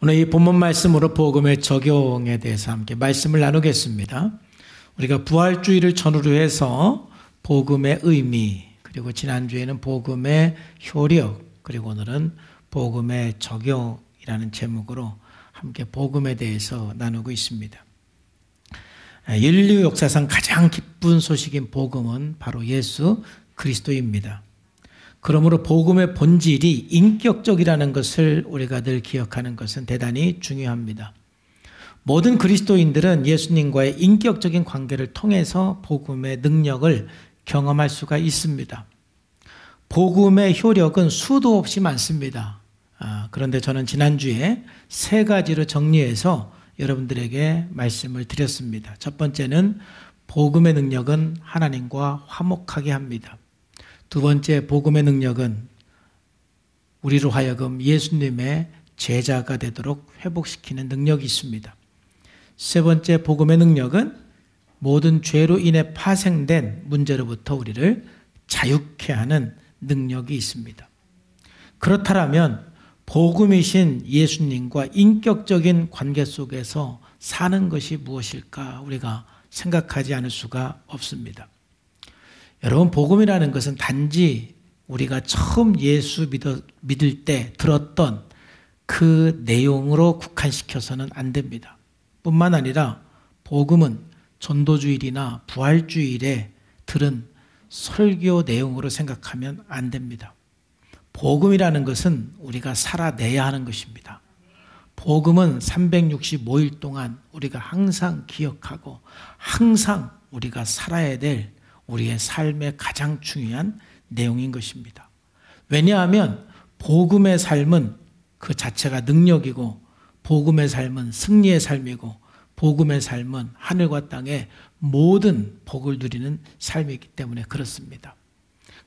오늘 이 본문 말씀으로 복음의 적용에 대해서 함께 말씀을 나누겠습니다. 우리가 부활주의를 전후로 해서 복음의 의미, 그리고 지난주에는 복음의 효력, 그리고 오늘은 복음의 적용이라는 제목으로 함께 복음에 대해서 나누고 있습니다. 인류 역사상 가장 기쁜 소식인 복음은 바로 예수 그리스도입니다. 그러므로 복음의 본질이 인격적이라는 것을 우리가 늘 기억하는 것은 대단히 중요합니다. 모든 그리스도인들은 예수님과의 인격적인 관계를 통해서 복음의 능력을 경험할 수가 있습니다. 복음의 효력은 수도 없이 많습니다. 그런데 저는 지난주에 세 가지로 정리해서 여러분들에게 말씀을 드렸습니다. 첫 번째는 복음의 능력은 하나님과 화목하게 합니다. 두 번째, 복음의 능력은 우리로 하여금 예수님의 제자가 되도록 회복시키는 능력이 있습니다. 세 번째, 복음의 능력은 모든 죄로 인해 파생된 문제로부터 우리를 자유케 하는 능력이 있습니다. 그렇다면 복음이신 예수님과 인격적인 관계 속에서 사는 것이 무엇일까 우리가 생각하지 않을 수가 없습니다. 여러분, 복음이라는 것은 단지 우리가 처음 예수 믿을 때 들었던 그 내용으로 국한시켜서는 안 됩니다. 뿐만 아니라 복음은 전도주일이나 부활주일에 들은 설교 내용으로 생각하면 안 됩니다. 복음이라는 것은 우리가 살아내야 하는 것입니다. 복음은 365일 동안 우리가 항상 기억하고 항상 우리가 살아야 될 우리의 삶의 가장 중요한 내용인 것입니다. 왜냐하면 복음의 삶은 그 자체가 능력이고, 복음의 삶은 승리의 삶이고, 복음의 삶은 하늘과 땅의 모든 복을 누리는 삶이기 때문에 그렇습니다.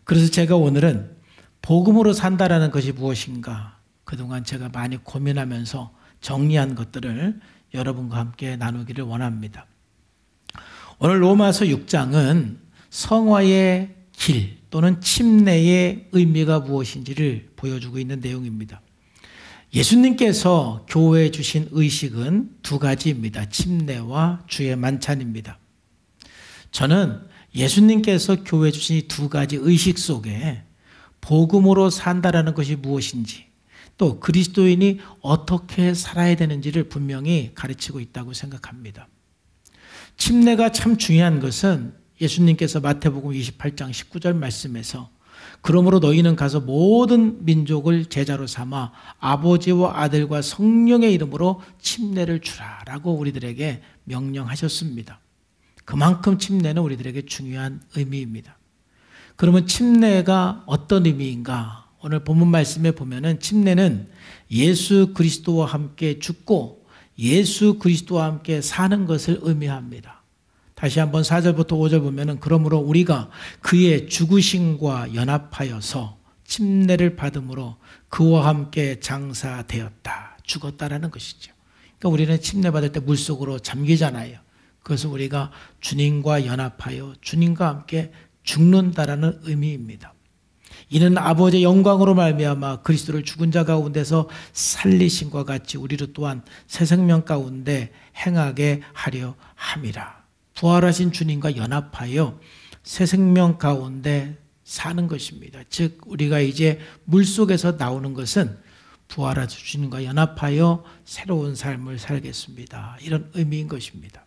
그래서 제가 오늘은 복음으로 산다라는 것이 무엇인가, 그동안 제가 많이 고민하면서 정리한 것들을 여러분과 함께 나누기를 원합니다. 오늘 로마서 6장은 성화의 길 또는 침례의 의미가 무엇인지를 보여주고 있는 내용입니다. 예수님께서 교회에 주신 의식은 두 가지입니다. 침례와 주의 만찬입니다. 저는 예수님께서 교회에 주신 이 두 가지 의식 속에 복음으로 산다라는 것이 무엇인지, 또 그리스도인이 어떻게 살아야 되는지를 분명히 가르치고 있다고 생각합니다. 침례가 참 중요한 것은 예수님께서 마태복음 28장 19절 말씀에서 그러므로 너희는 가서 모든 민족을 제자로 삼아 아버지와 아들과 성령의 이름으로 침례를 주라라고 우리들에게 명령하셨습니다. 그만큼 침례는 우리들에게 중요한 의미입니다. 그러면 침례가 어떤 의미인가? 오늘 본문 말씀에 보면은 침례는 예수 그리스도와 함께 죽고 예수 그리스도와 함께 사는 것을 의미합니다. 다시 한번 4절부터 5절 보면은 그러므로 우리가 그의 죽으심과 연합하여서 침례를 받음으로 그와 함께 장사되었다. 죽었다라는 것이죠. 그러니까 우리는 침례 받을 때 물속으로 잠기잖아요. 그래서 우리가 주님과 연합하여 주님과 함께 죽는다라는 의미입니다. 이는 아버지의 영광으로 말미암아 그리스도를 죽은 자 가운데서 살리심과 같이 우리를 또한 새 생명 가운데 행하게 하려 함이라. 부활하신 주님과 연합하여 새 생명 가운데 사는 것입니다. 즉 우리가 이제 물속에서 나오는 것은 부활하신 주님과 연합하여 새로운 삶을 살겠습니다. 이런 의미인 것입니다.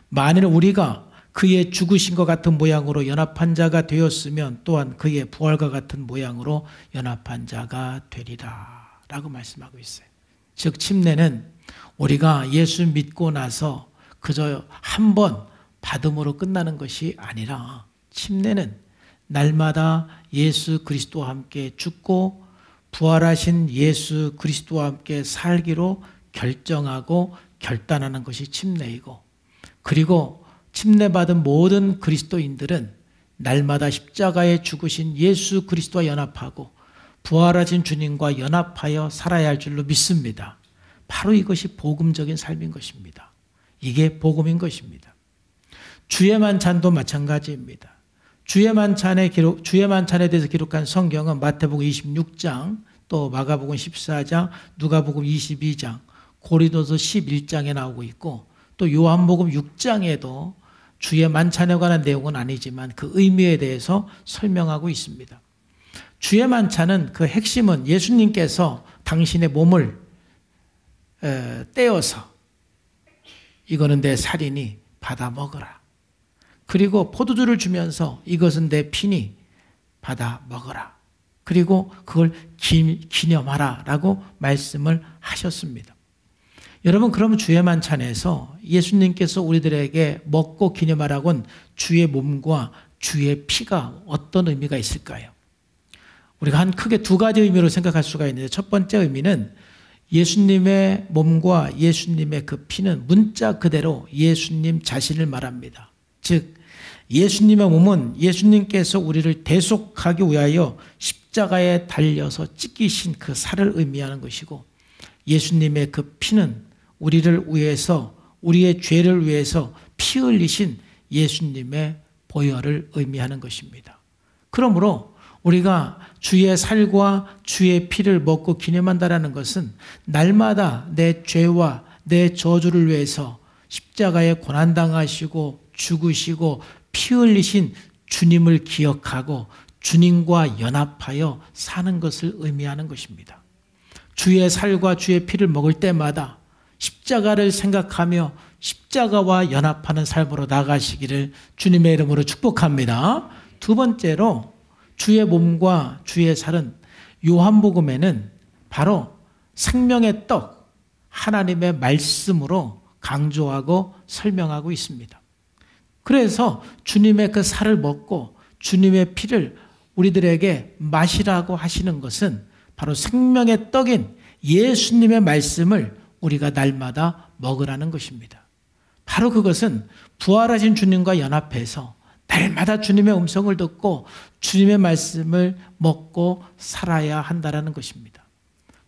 만일 우리가 그의 죽으신 것 같은 모양으로 연합한 자가 되었으면 또한 그의 부활과 같은 모양으로 연합한 자가 되리라 라고 말씀하고 있어요. 즉 침례는 우리가 예수 믿고 나서 그저 한 번 받음으로 끝나는 것이 아니라 침례는 날마다 예수 그리스도와 함께 죽고 부활하신 예수 그리스도와 함께 살기로 결정하고 결단하는 것이 침례이고, 그리고 침례받은 모든 그리스도인들은 날마다 십자가에 죽으신 예수 그리스도와 연합하고 부활하신 주님과 연합하여 살아야 할 줄로 믿습니다. 바로 이것이 복음적인 삶인 것입니다. 이게 복음인 것입니다. 주의 만찬도 마찬가지입니다. 주의 만찬에 대해서 기록한 성경은 마태복음 26장 또 마가복음 14장, 누가복음 22장, 고린도서 11장에 나오고 있고 또 요한복음 6장에도 주의 만찬에 관한 내용은 아니지만 그 의미에 대해서 설명하고 있습니다. 주의 만찬은 그 핵심은 예수님께서 당신의 몸을 떼어서 이거는 내 살이니 받아 먹어라. 그리고 포도주를 주면서 이것은 내 피니 받아 먹어라. 그리고 그걸 기념하라 라고 말씀을 하셨습니다. 여러분, 그러면 주의 만찬에서 예수님께서 우리들에게 먹고 기념하라고는 주의 몸과 주의 피가 어떤 의미가 있을까요? 우리가 한 크게 두 가지 의미로 생각할 수가 있는데, 첫 번째 의미는 예수님의 몸과 예수님의 그 피는 문자 그대로 예수님 자신을 말합니다. 즉 예수님의 몸은 예수님께서 우리를 대속하기 위하여 십자가에 달려서 찢기신 그 살을 의미하는 것이고, 예수님의 그 피는 우리를 위해서, 우리의 죄를 위해서 피 흘리신 예수님의 보혈을 의미하는 것입니다. 그러므로 우리가 주의 살과 주의 피를 먹고 기념한다는 것은 날마다 내 죄와 내 저주를 위해서 십자가에 고난당하시고 죽으시고 피 흘리신 주님을 기억하고 주님과 연합하여 사는 것을 의미하는 것입니다. 주의 살과 주의 피를 먹을 때마다 십자가를 생각하며 십자가와 연합하는 삶으로 나가시기를 주님의 이름으로 축복합니다. 두 번째로 주의 몸과 주의 살은 요한복음에는 바로 생명의 떡, 하나님의 말씀으로 강조하고 설명하고 있습니다. 그래서 주님의 그 살을 먹고 주님의 피를 우리들에게 마시라고 하시는 것은 바로 생명의 떡인 예수님의 말씀을 우리가 날마다 먹으라는 것입니다. 바로 그것은 부활하신 주님과 연합해서 날마다 주님의 음성을 듣고 주님의 말씀을 먹고 살아야 한다는 것입니다.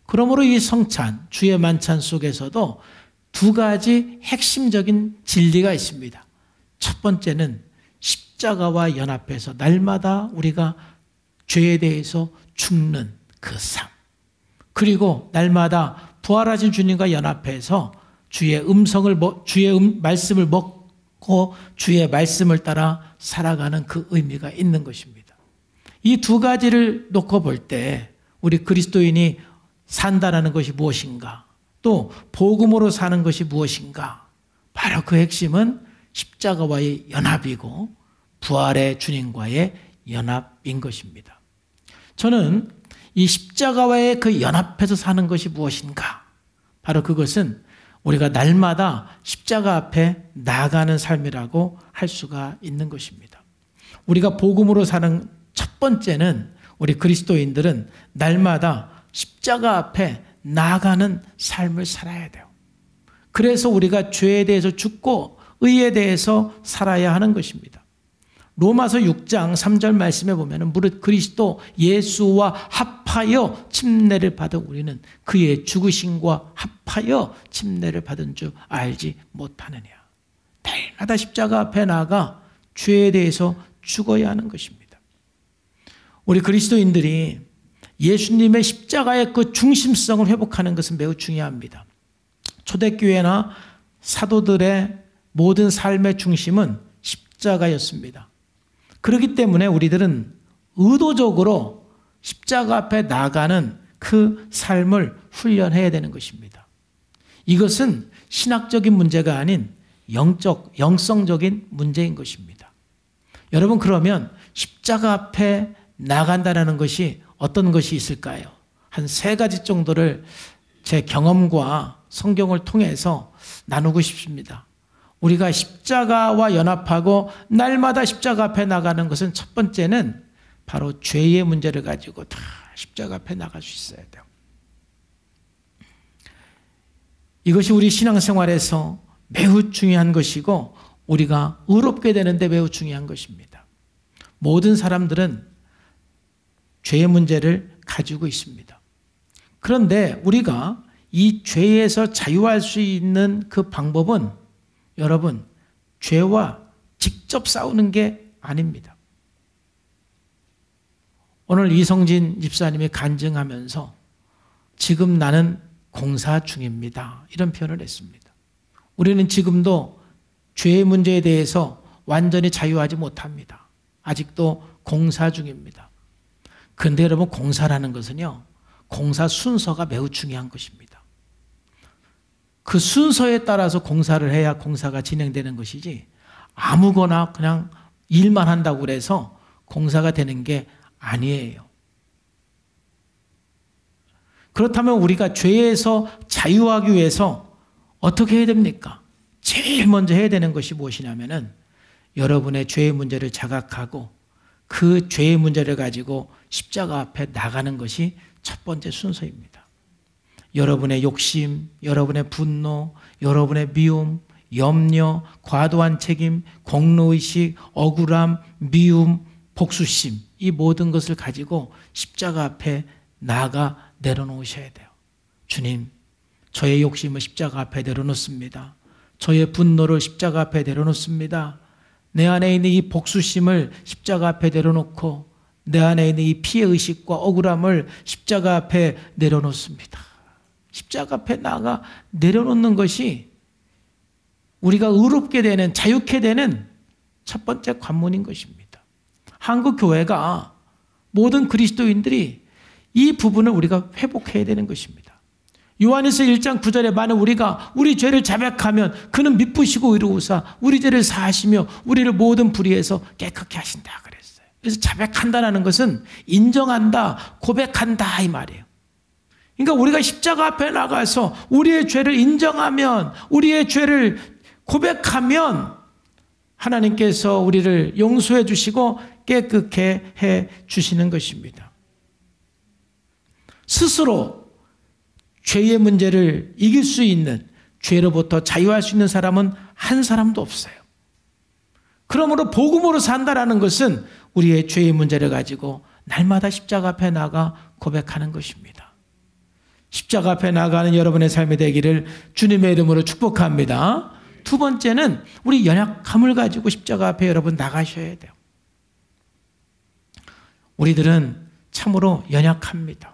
그러므로 이 성찬, 주의 만찬 속에서도 두 가지 핵심적인 진리가 있습니다. 첫 번째는 십자가와 연합해서 날마다 우리가 죄에 대해서 죽는 그 삶. 그리고 날마다 부활하신 주님과 연합해서 주의 말씀을 먹고 주의 말씀을 따라 살아가는 그 의미가 있는 것입니다. 이 두 가지를 놓고 볼 때 우리 그리스도인이 산다라는 것이 무엇인가? 또 복음으로 사는 것이 무엇인가? 바로 그 핵심은 십자가와의 연합이고 부활의 주님과의 연합인 것입니다. 저는 이 십자가와의 그 연합해서 사는 것이 무엇인가? 바로 그것은 우리가 날마다 십자가 앞에 나아가는 삶이라고 할 수가 있는 것입니다. 우리가 복음으로 사는 첫 번째는 우리 그리스도인들은 날마다 십자가 앞에 나아가는 삶을 살아야 돼요. 그래서 우리가 죄에 대해서 죽고 의에 대해서 살아야 하는 것입니다. 로마서 6장 3절 말씀에 보면 무릇 그리스도 예수와 합하여 침례를 받은 우리는 그의 죽으심과 합하여 침례를 받은 줄 알지 못하느냐. 날마다 십자가 앞에 나아가 죄에 대해서 죽어야 하는 것입니다. 우리 그리스도인들이 예수님의 십자가의 그 중심성을 회복하는 것은 매우 중요합니다. 초대교회나 사도들의 모든 삶의 중심은 십자가였습니다. 그렇기 때문에 우리들은 의도적으로 십자가 앞에 나가는 그 삶을 훈련해야 되는 것입니다. 이것은 신학적인 문제가 아닌 영성적인 문제인 것입니다. 여러분, 그러면 십자가 앞에 나간다는 것이 어떤 것이 있을까요? 한 세 가지 정도를 제 경험과 성경을 통해서 나누고 싶습니다. 우리가 십자가와 연합하고 날마다 십자가 앞에 나가는 것은 첫 번째는 바로 죄의 문제를 가지고 다 십자가 앞에 나갈 수 있어야 돼요. 이것이 우리 신앙생활에서 매우 중요한 것이고 우리가 의롭게 되는데 매우 중요한 것입니다. 모든 사람들은 죄의 문제를 가지고 있습니다. 그런데 우리가 이 죄에서 자유할 수 있는 그 방법은 여러분, 죄와 직접 싸우는 게 아닙니다. 오늘 이성진 집사님이 간증하면서 지금 나는 공사 중입니다. 이런 표현을 했습니다. 우리는 지금도 죄의 문제에 대해서 완전히 자유하지 못합니다. 아직도 공사 중입니다. 그런데 여러분, 공사라는 것은요, 공사 순서가 매우 중요한 것입니다. 그 순서에 따라서 공사를 해야 공사가 진행되는 것이지, 아무거나 그냥 일만 한다고 해서 공사가 되는 게 아니에요. 그렇다면 우리가 죄에서 자유하기 위해서 어떻게 해야 됩니까? 제일 먼저 해야 되는 것이 무엇이냐면은, 여러분의 죄의 문제를 자각하고 그 죄의 문제를 가지고 십자가 앞에 나가는 것이 첫 번째 순서입니다. 여러분의 욕심, 여러분의 분노, 여러분의 미움, 염려, 과도한 책임, 공로의식, 억울함, 미움, 복수심, 이 모든 것을 가지고 십자가 앞에 나가 내려놓으셔야 돼요. 주님, 저의 욕심을 십자가 앞에 내려놓습니다. 저의 분노를 십자가 앞에 내려놓습니다. 내 안에 있는 이 복수심을 십자가 앞에 내려놓고 내 안에 있는 이 피해의식과 억울함을 십자가 앞에 내려놓습니다. 십자가 앞에 나가 내려놓는 것이 우리가 의롭게 되는, 자유케 되는 첫 번째 관문인 것입니다. 한국 교회가, 모든 그리스도인들이 이 부분을 우리가 회복해야 되는 것입니다. 요한일서 1장 9절에 만약 우리가 우리 죄를 자백하면 그는 미쁘시고 의로우사 우리 죄를 사하시며 우리를 모든 불의에서 깨끗게 하신다 그랬어요. 그래서 자백한다는 것은 인정한다, 고백한다 이 말이에요. 그러니까 우리가 십자가 앞에 나가서 우리의 죄를 인정하면, 우리의 죄를 고백하면 하나님께서 우리를 용서해 주시고 깨끗게 해 주시는 것입니다. 스스로 죄의 문제를 이길 수 있는, 죄로부터 자유할 수 있는 사람은 한 사람도 없어요. 그러므로 복음으로 산다라는 것은 우리의 죄의 문제를 가지고 날마다 십자가 앞에 나가 고백하는 것입니다. 십자가 앞에 나가는 여러분의 삶이 되기를 주님의 이름으로 축복합니다. 두 번째는 우리 연약함을 가지고 십자가 앞에 여러분 나가셔야 돼요. 우리들은 참으로 연약합니다.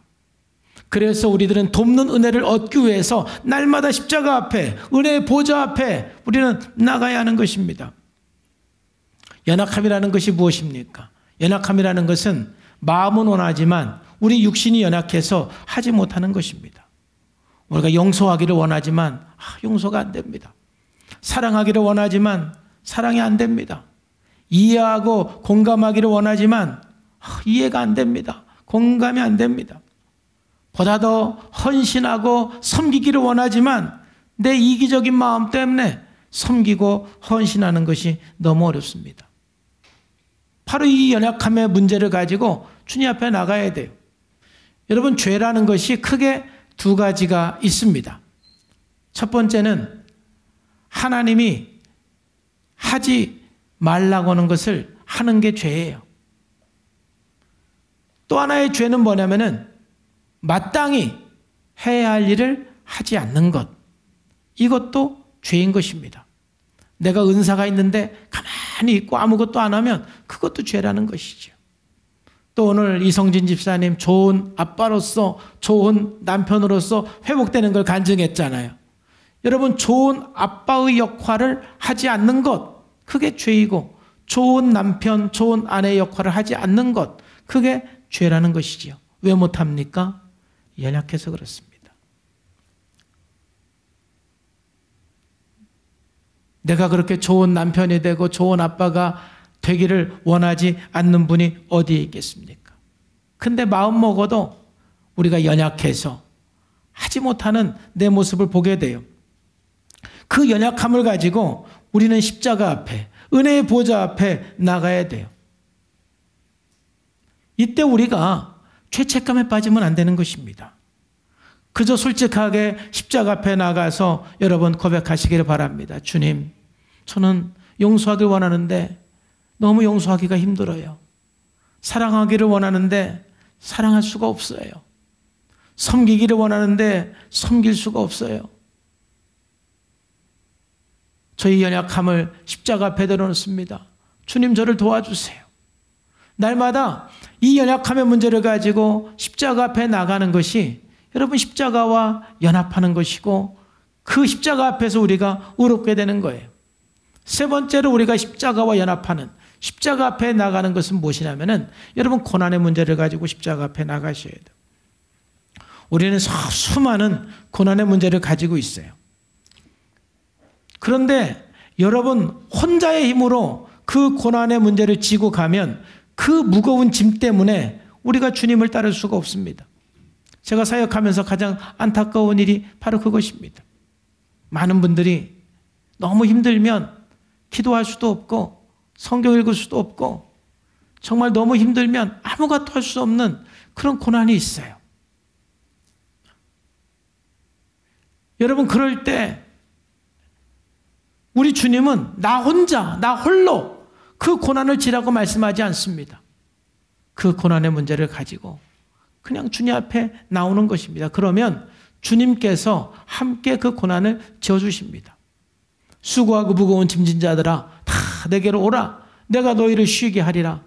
그래서 우리들은 돕는 은혜를 얻기 위해서 날마다 십자가 앞에, 은혜의 보좌 앞에 우리는 나가야 하는 것입니다. 연약함이라는 것이 무엇입니까? 연약함이라는 것은 마음은 원하지만 우리 육신이 연약해서 하지 못하는 것입니다. 우리가 용서하기를 원하지만 용서가 안 됩니다. 사랑하기를 원하지만 사랑이 안 됩니다. 이해하고 공감하기를 원하지만 이해가 안 됩니다. 공감이 안 됩니다. 보다 더 헌신하고 섬기기를 원하지만 내 이기적인 마음 때문에 섬기고 헌신하는 것이 너무 어렵습니다. 바로 이 연약함의 문제를 가지고 주님 앞에 나가야 돼요. 여러분, 죄라는 것이 크게 두 가지가 있습니다. 첫 번째는 하나님이 하지 말라고 하는 것을 하는 게 죄예요. 또 하나의 죄는 뭐냐면은 마땅히 해야 할 일을 하지 않는 것. 이것도 죄인 것입니다. 내가 은사가 있는데 가만히 있고 아무것도 안 하면 그것도 죄라는 것이죠. 또 오늘 이성진 집사님 좋은 아빠로서, 좋은 남편으로서 회복되는 걸 간증했잖아요. 여러분, 좋은 아빠의 역할을 하지 않는 것, 그게 죄이고, 좋은 남편, 좋은 아내의 역할을 하지 않는 것, 그게 죄라는 것이지요. 왜 못합니까? 연약해서 그렇습니다. 내가 그렇게 좋은 남편이 되고 좋은 아빠가 되기를 원하지 않는 분이 어디에 있겠습니까? 근데 마음 먹어도 우리가 연약해서 하지 못하는 내 모습을 보게 돼요. 그 연약함을 가지고 우리는 십자가 앞에, 은혜의 보좌 앞에 나가야 돼요. 이때 우리가 죄책감에 빠지면 안 되는 것입니다. 그저 솔직하게 십자가 앞에 나가서 여러분 고백하시기를 바랍니다. 주님, 저는 용서하길 원하는데 너무 용서하기가 힘들어요. 사랑하기를 원하는데 사랑할 수가 없어요. 섬기기를 원하는데 섬길 수가 없어요. 저희 연약함을 십자가 앞에 내려놓습니다. 주님, 저를 도와주세요. 날마다 이 연약함의 문제를 가지고 십자가 앞에 나가는 것이 여러분 십자가와 연합하는 것이고 그 십자가 앞에서 우리가 의롭게 되는 거예요. 세 번째로 우리가 십자가와 연합하는 십자가 앞에 나가는 것은 무엇이냐면은 여러분 고난의 문제를 가지고 십자가 앞에 나가셔야 돼요. 우리는 수많은 고난의 문제를 가지고 있어요. 그런데 여러분 혼자의 힘으로 그 고난의 문제를 지고 가면 그 무거운 짐 때문에 우리가 주님을 따를 수가 없습니다. 제가 사역하면서 가장 안타까운 일이 바로 그것입니다. 많은 분들이 너무 힘들면 기도할 수도 없고 성경 읽을 수도 없고 정말 너무 힘들면 아무것도 할 수 없는 그런 고난이 있어요. 여러분 그럴 때 우리 주님은 나 혼자, 나 홀로 그 고난을 지라고 말씀하지 않습니다. 그 고난의 문제를 가지고 그냥 주님 앞에 나오는 것입니다. 그러면 주님께서 함께 그 고난을 지어주십니다. 수고하고 무거운 짐진 자들아 다 내게로 오라. 내가 너희를 쉬게 하리라.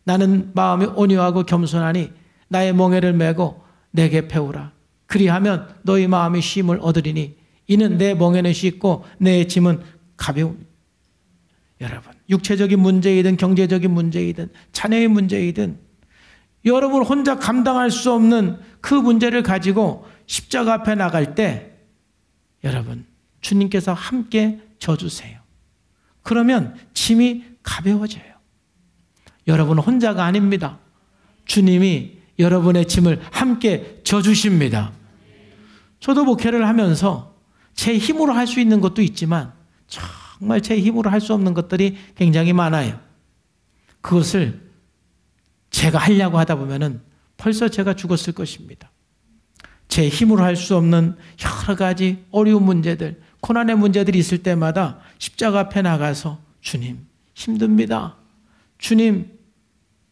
나는 마음이 온유하고 겸손하니 나의 멍에를 메고 내게 배우라. 그리하면 너희 마음이 쉼을 얻으리니 이는 내 멍에는 쉽고 내 짐은 가벼움이다. 여러분 육체적인 문제이든 경제적인 문제이든 자녀의 문제이든 여러분 혼자 감당할 수 없는 그 문제를 가지고 십자가 앞에 나갈 때 여러분 주님께서 함께 져주세요. 그러면 짐이 가벼워져요. 여러분 혼자가 아닙니다. 주님이 여러분의 짐을 함께 져주십니다. 저도 목회를 하면서 제 힘으로 할 수 있는 것도 있지만 정말 제 힘으로 할 수 없는 것들이 굉장히 많아요. 그것을 제가 하려고 하다 보면은 벌써 제가 죽었을 것입니다. 제 힘으로 할 수 없는 여러 가지 어려운 문제들, 고난의 문제들이 있을 때마다 십자가 앞에 나가서 주님 힘듭니다. 주님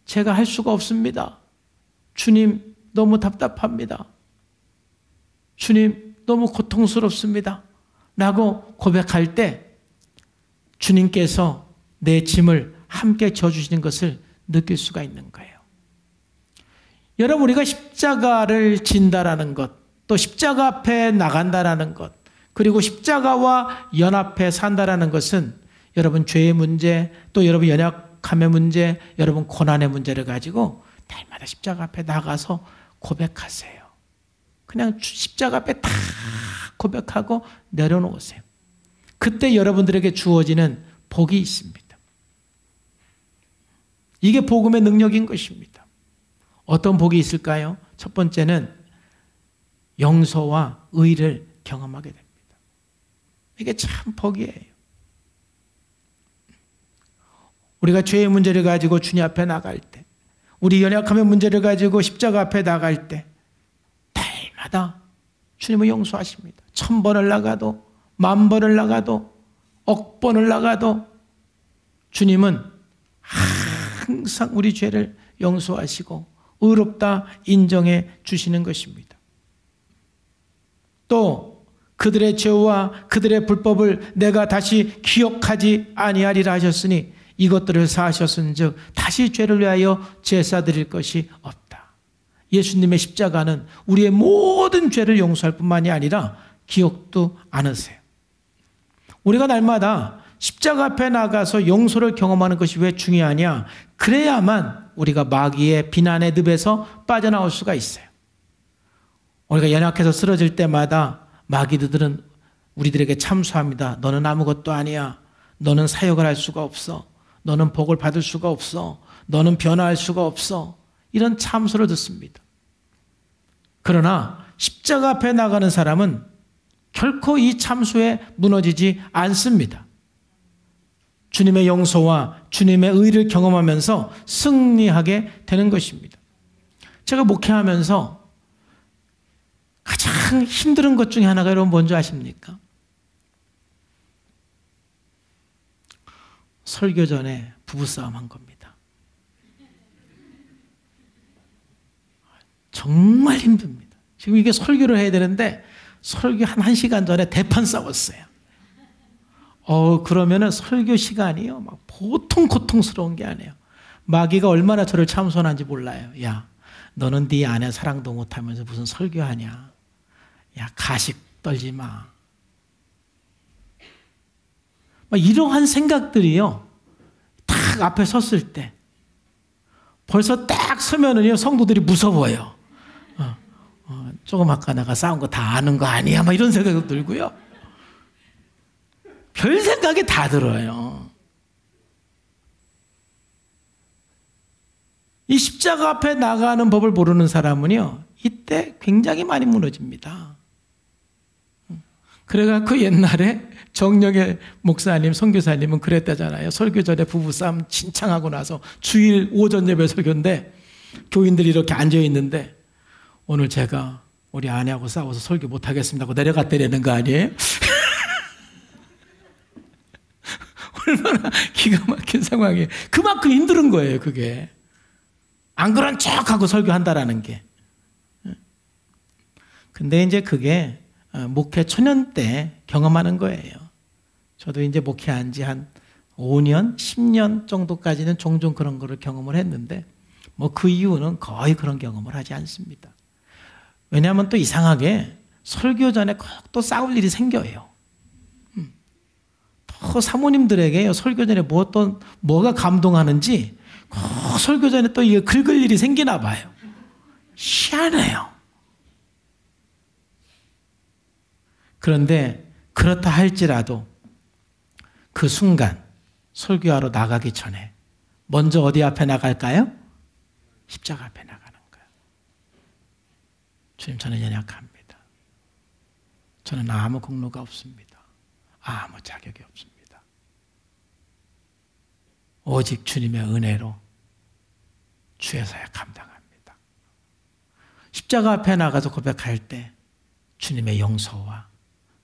제가 할 수가 없습니다. 주님 너무 답답합니다. 주님 너무 고통스럽습니다. 라고 고백할 때 주님께서 내 짐을 함께 져주시는 것을 느낄 수가 있는 거예요. 여러분 우리가 십자가를 진다라는 것, 또 십자가 앞에 나간다라는 것, 그리고 십자가와 연합해 산다라는 것은 여러분 죄의 문제, 또 여러분 연약함의 문제, 여러분 고난의 문제를 가지고 날마다 십자가 앞에 나가서 고백하세요. 그냥 십자가 앞에 다 고백하고 내려놓으세요. 그때 여러분들에게 주어지는 복이 있습니다. 이게 복음의 능력인 것입니다. 어떤 복이 있을까요? 첫 번째는 용서와 의를 경험하게 됩니다. 이게 참 복이에요. 우리가 죄의 문제를 가지고 주님 앞에 나갈 때, 우리 연약함의 문제를 가지고 십자가 앞에 나갈 때 날마다 주님은 용서하십니다. 1000번을 나가도 10,000번을 나가도 10,000번을 나가도 주님은 항상 우리 죄를 용서하시고 의롭다 인정해 주시는 것입니다. 또 그들의 죄와 그들의 불법을 내가 다시 기억하지 아니하리라 하셨으니 이것들을 사하셨은즉 다시 죄를 위하여 제사 드릴 것이 없다. 예수님의 십자가는 우리의 모든 죄를 용서할 뿐만이 아니라 기억도 않으세요. 우리가 날마다 십자가 앞에 나가서 용서를 경험하는 것이 왜 중요하냐? 그래야만 우리가 마귀의 비난의 늪에서 빠져나올 수가 있어요. 우리가 연약해서 쓰러질 때마다 마귀들은 우리들에게 참수합니다. 너는 아무것도 아니야. 너는 사역을 할 수가 없어. 너는 복을 받을 수가 없어. 너는 변화할 수가 없어. 이런 참수를 듣습니다. 그러나 십자가 앞에 나가는 사람은 결코 이 참수에 무너지지 않습니다. 주님의 용서와 주님의 의를 경험하면서 승리하게 되는 것입니다. 제가 목회하면서 가장 힘든 것 중에 하나가 여러분 뭔지 아십니까? 설교 전에 부부싸움 한 겁니다. 정말 힘듭니다. 지금 이게 설교를 해야 되는데 설교 한 1시간 전에 대판 싸웠어요. 그러면은 설교 시간이요. 막 보통 고통스러운 게 아니에요. 마귀가 얼마나 저를 참선한지 몰라요. 야, 너는 네 아내 사랑도 못하면서 무슨 설교하냐. 야, 가식 떨지 마. 이러한 생각들이요, 딱 앞에 섰을 때 벌써 딱 서면은요, 성도들이 무서워요. 조금 아까 내가 싸운 거 다 아는 거 아니야? 막 이런 생각도 들고요. 별 생각이 다 들어요. 이 십자가 앞에 나가는 법을 모르는 사람은요, 이때 굉장히 많이 무너집니다. 그래갖고 옛날에 정력의 목사님, 선교사님은 그랬다잖아요. 설교 전에 부부싸움 진창하고 나서 주일 오전 예배 설교인데 교인들이 이렇게 앉아있는데 오늘 제가 우리 아내하고 싸워서 설교 못하겠습니다 하고 내려갔다라는 거 아니에요? 얼마나 기가 막힌 상황이에요. 그만큼 힘든 거예요, 그게. 안 그런 척하고 설교한다라는 게. 근데 이제 그게 목회 초년 때 경험하는 거예요. 저도 이제 목회한 지 한 5년, 10년 정도까지는 종종 그런 거를 경험을 했는데 뭐 그 이후는 거의 그런 경험을 하지 않습니다. 왜냐하면 또 이상하게 설교 전에 꼭 또 싸울 일이 생겨요. 또 사모님들에게 설교 전에 뭐가 감동하는지 꼭 설교 전에 또 이게 긁을 일이 생기나 봐요. 희한해요. 그런데 그렇다 할지라도 그 순간 설교하러 나가기 전에 먼저 어디 앞에 나갈까요? 십자가 앞에 나가는 거예요. 주님, 저는 연약합니다. 저는 아무 공로가 없습니다. 아무 자격이 없습니다. 오직 주님의 은혜로 주에서야 감당합니다. 십자가 앞에 나가서 고백할 때 주님의 용서와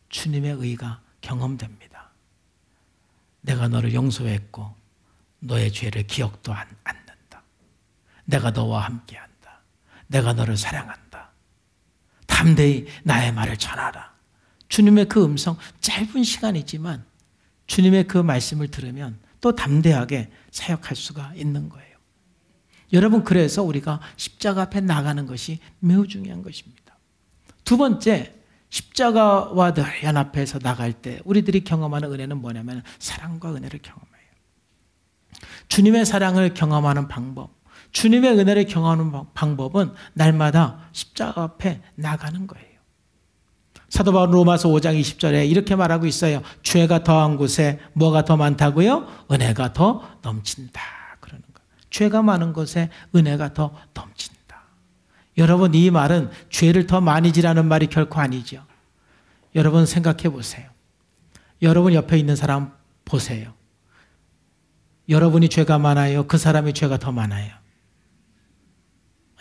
주님의 의가 경험됩니다. 내가 너를 용서했고 너의 죄를 기억도 않는다. 내가 너와 함께한다. 내가 너를 사랑한다. 담대히 나의 말을 전하라. 주님의 그 음성, 짧은 시간이지만 주님의 그 말씀을 들으면 또 담대하게 사역할 수가 있는 거예요. 여러분, 그래서 우리가 십자가 앞에 나가는 것이 매우 중요한 것입니다. 두 번째, 십자가와 늘 연합해서 나갈 때 우리들이 경험하는 은혜는 뭐냐면 사랑과 은혜를 경험해요. 주님의 사랑을 경험하는 방법, 주님의 은혜를 경험하는 방법은 날마다 십자가 앞에 나가는 거예요. 사도 바울 로마서 5장 20절에 이렇게 말하고 있어요. 죄가 더한 곳에 뭐가 더 많다고요? 은혜가 더 넘친다. 그러는 거예요. 죄가 많은 곳에 은혜가 더 넘친다. 여러분, 이 말은 죄를 더 많이 지라는 말이 결코 아니죠. 여러분 생각해 보세요. 여러분 옆에 있는 사람 보세요. 여러분이 죄가 많아요? 그 사람이 죄가 더 많아요?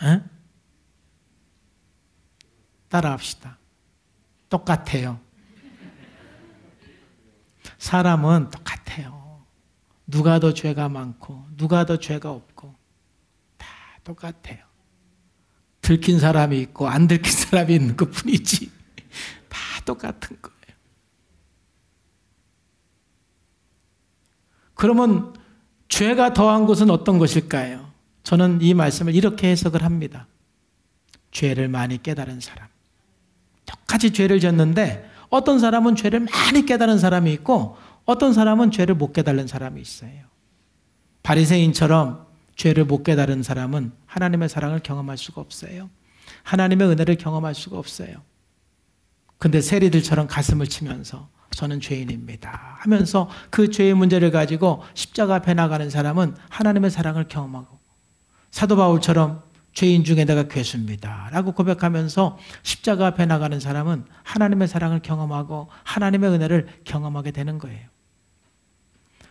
에? 따라합시다. 똑같아요. 사람은 똑같아요. 누가 더 죄가 많고 누가 더 죄가 없고 다 똑같아요. 들킨 사람이 있고 안 들킨 사람이 있는 것뿐이지 다 똑같은 거예요. 그러면 죄가 더한 것은 어떤 것일까요? 저는 이 말씀을 이렇게 해석을 합니다. 죄를 많이 깨달은 사람. 똑같이 죄를 졌는데 어떤 사람은 죄를 많이 깨달은 사람이 있고 어떤 사람은 죄를 못 깨달은 사람이 있어요. 바리새인처럼 죄를 못 깨달은 사람은 하나님의 사랑을 경험할 수가 없어요. 하나님의 은혜를 경험할 수가 없어요. 근데 세리들처럼 가슴을 치면서 저는 죄인입니다 하면서 그 죄의 문제를 가지고 십자가 앞에 나가는 사람은 하나님의 사랑을 경험하고, 사도 바울처럼 죄인 중에 내가 괴수입니다 라고 고백하면서 십자가 앞에 나가는 사람은 하나님의 사랑을 경험하고 하나님의 은혜를 경험하게 되는 거예요.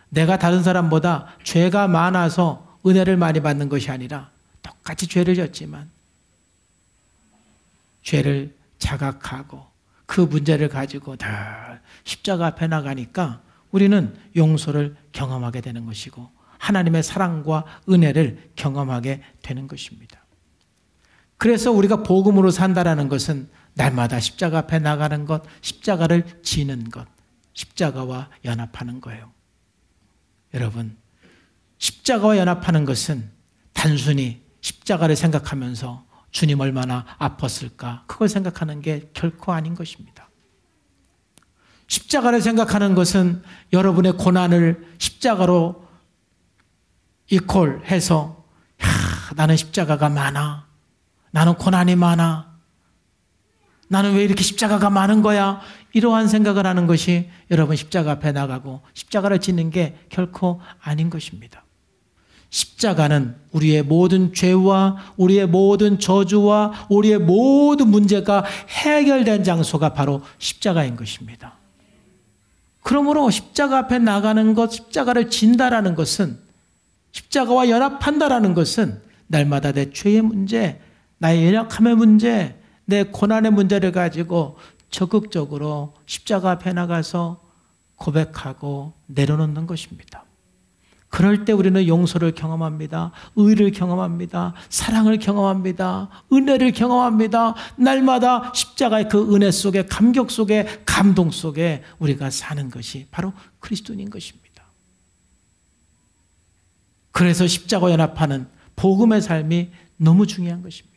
내가 다른 사람보다 죄가 많아서 은혜를 많이 받는 것이 아니라 똑같이 죄를 졌지만 죄를 자각하고 그 문제를 가지고 다 십자가 앞에 나가니까 우리는 용서를 경험하게 되는 것이고 하나님의 사랑과 은혜를 경험하게 되는 것입니다. 그래서 우리가 복음으로 산다라는 것은 날마다 십자가 앞에 나가는 것, 십자가를 지는 것, 십자가와 연합하는 거예요. 여러분, 십자가와 연합하는 것은 단순히 십자가를 생각하면서 주님 얼마나 아팠을까? 그걸 생각하는 게 결코 아닌 것입니다. 십자가를 생각하는 것은 여러분의 고난을 십자가로 이퀄해서 나는 십자가가 많아. 나는 고난이 많아. 나는 왜 이렇게 십자가가 많은 거야? 이러한 생각을 하는 것이 여러분 십자가 앞에 나가고 십자가를 지는 게 결코 아닌 것입니다. 십자가는 우리의 모든 죄와 우리의 모든 저주와 우리의 모든 문제가 해결된 장소가 바로 십자가인 것입니다. 그러므로 십자가 앞에 나가는 것, 십자가를 진다라는 것은, 십자가와 연합한다라는 것은 날마다 내 죄의 문제, 나의 연약함의 문제, 내 고난의 문제를 가지고 적극적으로 십자가 앞에 나가서 고백하고 내려놓는 것입니다. 그럴 때 우리는 용서를 경험합니다. 의를 경험합니다. 사랑을 경험합니다. 은혜를 경험합니다. 날마다 십자가의 그 은혜 속에, 감격 속에, 감동 속에 우리가 사는 것이 바로 그리스도인인 것입니다. 그래서 십자가 연합하는 복음의 삶이 너무 중요한 것입니다.